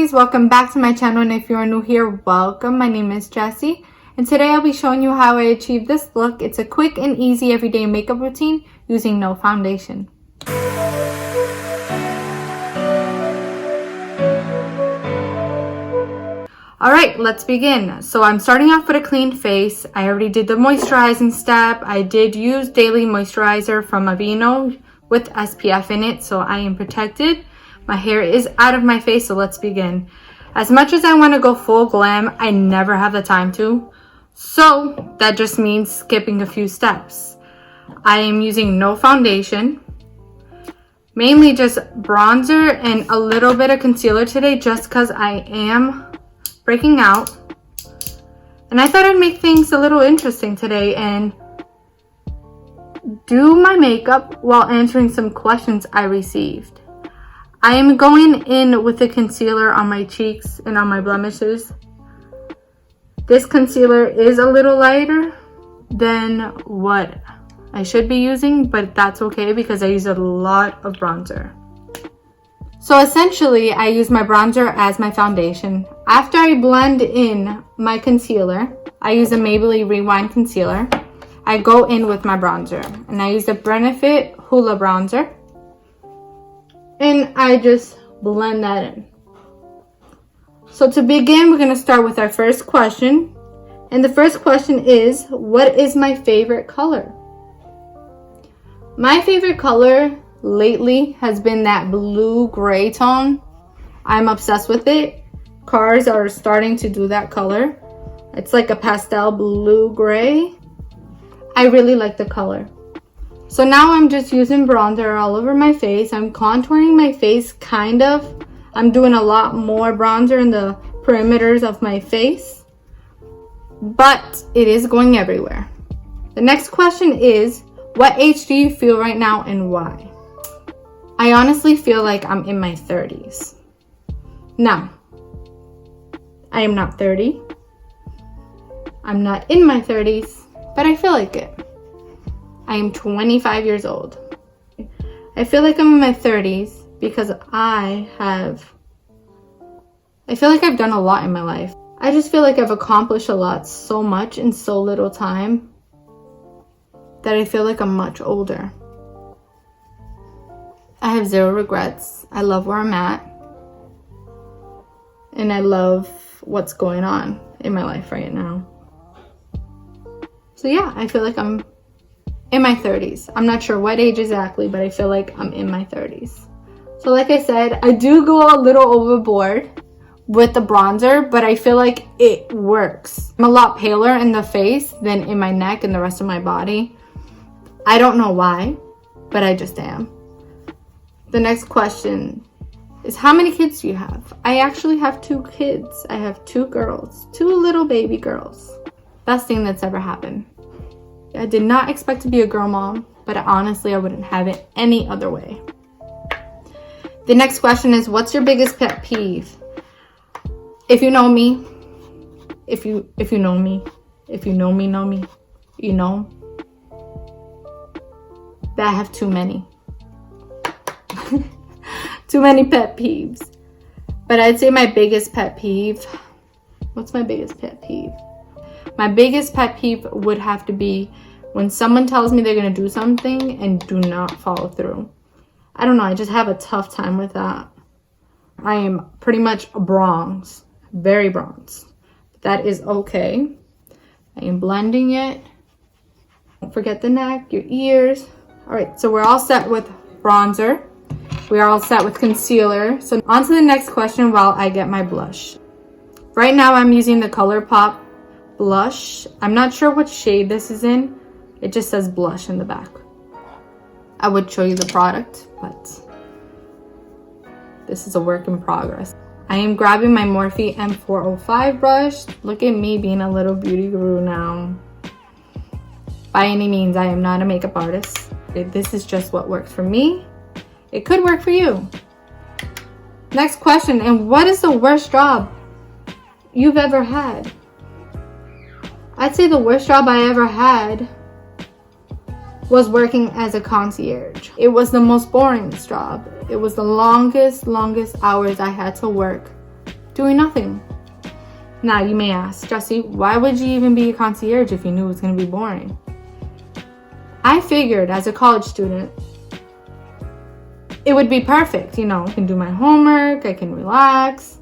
guys, welcome back to my channel, and if you are new here, welcome. My name is Jessie, and today I'll be showing you how I achieved this look. It's a quick and easy everyday makeup routine using no foundation. Alright, let's begin. So I'm starting off with a clean face. I already did the moisturizing step. I did use daily moisturizer from Aveeno with SPF in it, so I am protected. My hair is out of my face, so let's begin. As much as I want to go full glam, I never have the time to. So that just means skipping a few steps. I am using no foundation. Mainly just bronzer and a little bit of concealer today just because I am breaking out. And I thought I'd make things a little interesting today and do my makeup while answering some questions I received. I am going in with the concealer on my cheeks and on my blemishes. This concealer is a little lighter than what I should be using, but that's okay because I use a lot of bronzer. So essentially, I use my bronzer as my foundation. After I blend in my concealer, I use a Maybelline Rewind concealer. I go in with my bronzer, and I use the Benefit Hoola bronzer. And I just blend that in. So to begin, we're going to start with our first question. And the first question is, what is my favorite color? My favorite color lately has been that blue gray tone. I'm obsessed with it. Cars are starting to do that color. It's like a pastel blue gray. I really like the color. So now I'm just using bronzer all over my face. I'm contouring my face kind of. I'm doing a lot more bronzer in the perimeters of my face, but it is going everywhere. The next question is, what age do you feel right now and why? I honestly feel like I'm in my 30s. Now, I am not 30. I'm not in my 30s, but I feel like it. I am 25 years old. I feel like I'm in my 30s because I feel like I've done a lot in my life. I just feel like I've accomplished a lot, so much in so little time, that I feel like I'm much older. I have zero regrets. I love where I'm at. And I love what's going on in my life right now. So yeah, I feel like I'm in my 30s. I'm not sure what age exactly, but I feel like I'm in my 30s. So like I said, I do go a little overboard with the bronzer, but I feel like it works. I'm a lot paler in the face than in my neck and the rest of my body. I don't know why, but I just am. The next question is, how many kids do you have? I actually have 2 kids. I have 2 girls, 2 little baby girls. Best thing that's ever happened. I did not expect to be a girl mom, but honestly, I wouldn't have it any other way. The next question is, what's your biggest pet peeve? If you know me, if you know me, you know that I have too many. Too many pet peeves. But I'd say my biggest pet peeve. What's my biggest pet peeve? My biggest pet peeve would have to be when someone tells me they're going to do something and do not follow through. I don't know. I just have a tough time with that. I am pretty much a bronze. Very bronze. But that is okay. I am blending it. Don't forget the neck, your ears. Alright, so we're all set with bronzer. We are all set with concealer. So on to the next question while I get my blush. Right now I'm using the ColourPop blush. I'm not sure what shade this is in. It just says blush in the back. I would show you the product, but this is a work in progress. I am grabbing my Morphe M405 brush. Look at me being a little beauty guru now. By any means, I am not a makeup artist. This is just what works for me. It could work for you. Next question, and what is the worst job you've ever had? I'd say the worst job I ever had was working as a concierge. It was the most boringest job. It was the longest hours I had to work doing nothing. Now you may ask, Jessie, why would you even be a concierge if you knew it was going to be boring? I figured as a college student, it would be perfect. You know, I can do my homework, I can relax.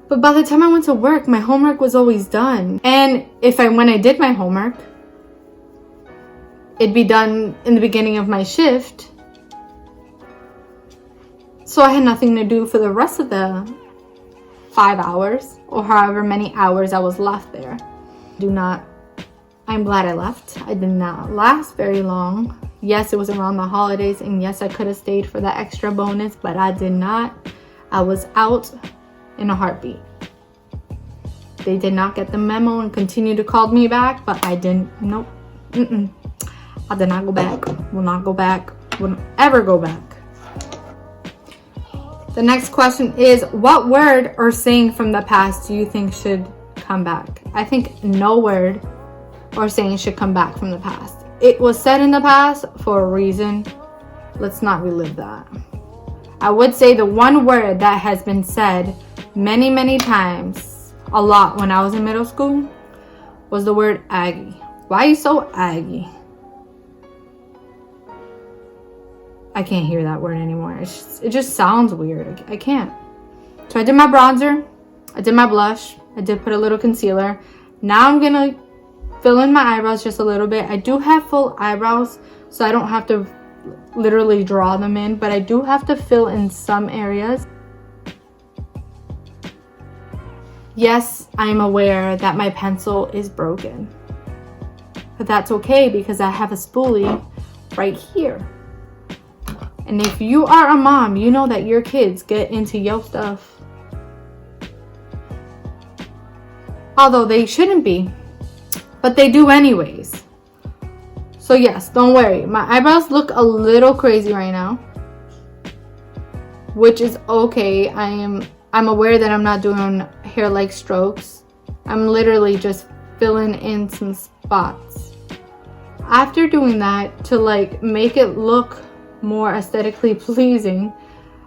But by the time I went to work, my homework was always done. And when I did my homework, it'd be done in the beginning of my shift. So I had nothing to do for the rest of the 5 hours or however many hours I was left there. I'm glad I left. I did not last very long. Yes, it was around the holidays, and yes, I could have stayed for that extra bonus, but I did not. I was out in a heartbeat. They did not get the memo and continued to call me back, but I didn't. Nope. I did not go back. Will not go back. Will ever go back. The next question is, what word or saying from the past do you think should come back? I think no word or saying should come back from the past. It was said in the past for a reason. Let's not relive that. I would say the one word that has been said many, many times, a lot when I was in middle school, was the word Aggie. Why are you so Aggie? I can't hear that word anymore. It just sounds weird. I can't. So I did my bronzer. I did my blush. I did put a little concealer. Now I'm gonna fill in my eyebrows just a little bit. I do have full eyebrows, so I don't have to literally draw them in, but I do have to fill in some areas. Yes, I'm aware that my pencil is broken, but that's okay because I have a spoolie right here. And if you are a mom, you know that your kids get into your stuff. Although they shouldn't be, but they do anyways. So yes, don't worry. My eyebrows look a little crazy right now, which is okay. I'm aware that I'm not doing hair-like strokes. I'm literally just filling in some spots. After doing that, to like make it look more aesthetically pleasing,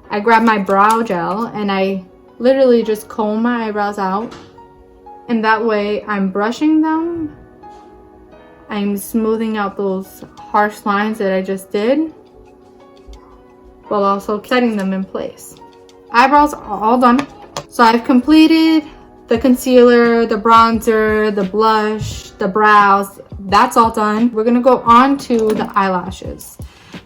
I grab my brow gel and I literally just comb my eyebrows out, and that way I'm brushing them, I'm smoothing out those harsh lines that I just did, while also setting them in place. Eyebrows are all done. So I've completed the concealer, the bronzer, the blush, the brows. That's all done. We're gonna go on to the eyelashes.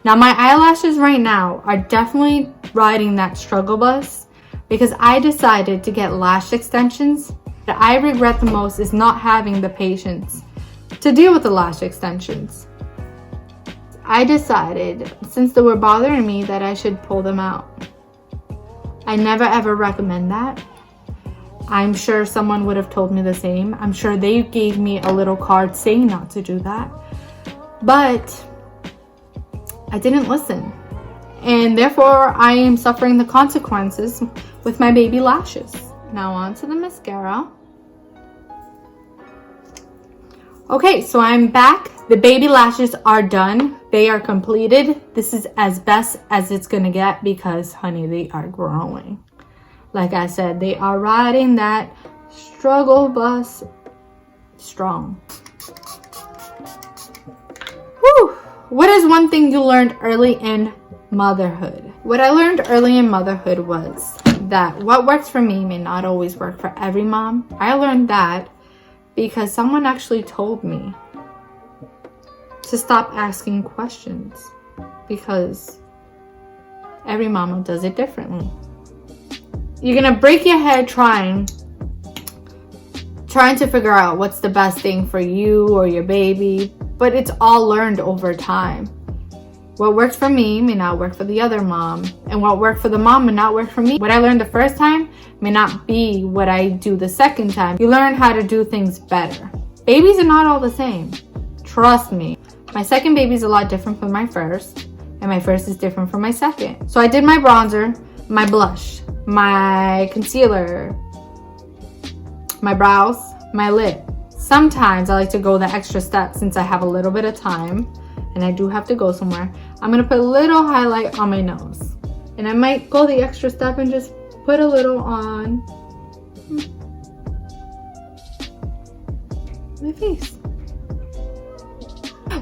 Now my eyelashes right now are definitely riding that struggle bus because I decided to get lash extensions. What I regret the most is not having the patience to deal with the lash extensions. I decided, since they were bothering me, that I should pull them out. I never ever recommend that. I'm sure someone would have told me the same. I'm sure they gave me a little card saying not to do that. But I didn't listen. And therefore, I am suffering the consequences with my baby lashes. Now on to the mascara. Okay, so I'm back. The baby lashes are done. They are completed. This is as best as it's gonna get because, honey, they are growing. Like I said, they are riding that struggle bus strong. Whew. What is one thing you learned early in motherhood? What I learned early in motherhood was that what works for me may not always work for every mom. I learned that because someone actually told me to stop asking questions because every mama does it differently. You're gonna break your head trying to figure out what's the best thing for you or your baby, but it's all learned over time. What works for me may not work for the other mom, and what worked for the mom may not work for me. What I learned the first time may not be what I do the second time. You learn how to do things better. Babies are not all the same. Trust me. My second baby is a lot different from my first, and my first is different from my second. So I did my bronzer, my blush, my concealer, my brows, my lip. Sometimes I like to go the extra step since I have a little bit of time and I do have to go somewhere. I'm gonna put a little highlight on my nose, and I might go the extra step and just put a little on my face.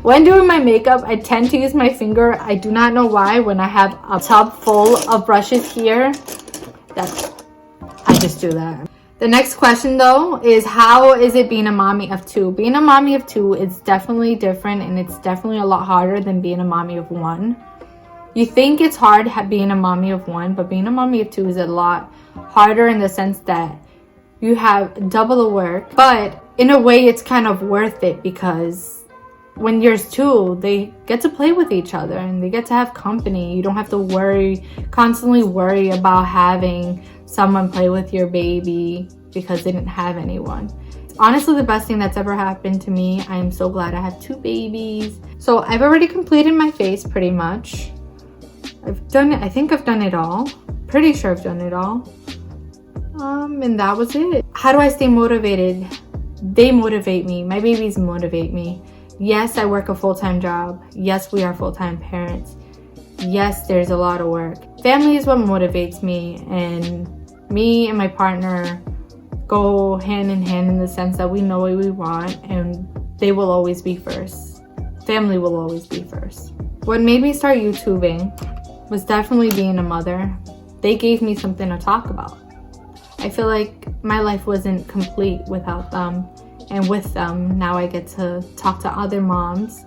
When doing my makeup, I tend to use my finger. I do not know why. When I have a tub full of brushes here, I just do that. The next question though is, how is it being a mommy of two? Being a mommy of two is definitely different, and it's definitely a lot harder than being a mommy of one. You think it's hard being a mommy of one, but being a mommy of two is a lot harder in the sense that you have double the work. But in a way, it's kind of worth it, because when there's two, they get to play with each other and they get to have company. You don't have to constantly worry about having someone play with your baby because they didn't have anyone. Honestly, the best thing that's ever happened to me. I'm so glad I have two babies. So I've already completed my face pretty much. I've done it. I think I've done it all. Pretty sure I've done it all. And that was it. How do I stay motivated? They motivate me. My babies motivate me. Yes, I work a full-time job. Yes, we are full-time parents. Yes, there's a lot of work. Family is what motivates me, and me and my partner go hand in hand in the sense that we know what we want, and they will always be first. Family will always be first. What made me start YouTubing was definitely being a mother. They gave me something to talk about. I feel like my life wasn't complete without them. And with them, now I get to talk to other moms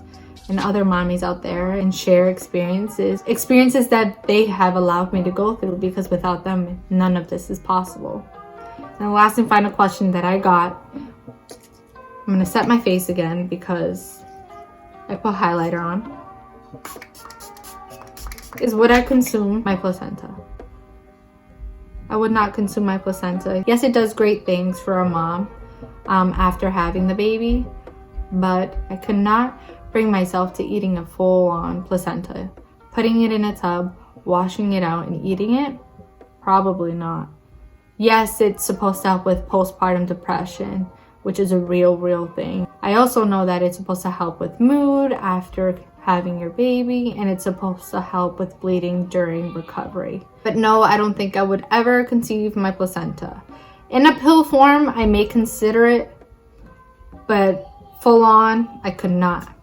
and other mommies out there and share experiences that they have allowed me to go through, because without them, none of this is possible. And the last and final question that I got, I'm gonna set my face again because I put highlighter on, is would I consume my placenta? I would not consume my placenta. Yes, it does great things for a mom after having the baby, but I could not bring myself to eating a full-on placenta. Putting it in a tub, washing it out, and eating it? Probably not. Yes, it's supposed to help with postpartum depression, which is a real thing. I also know that it's supposed to help with mood after having your baby, and it's supposed to help with bleeding during recovery. But no, I don't think I would ever conceive my placenta. In a pill form, I may consider it, but full on, I could not.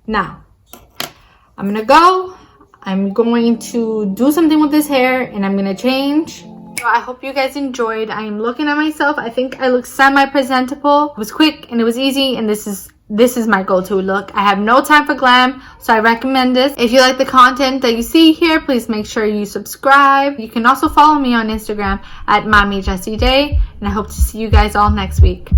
Now, I'm gonna go. I'm going to do something with this hair, and I'm gonna change. So I hope you guys enjoyed. I am looking at myself. I think I look semi-presentable. It was quick and it was easy, and this is my go-to look. I have no time for glam, so I recommend this. If you like the content that you see here, please make sure you subscribe. You can also follow me on Instagram at Mamijessij, and I hope to see you guys all next week.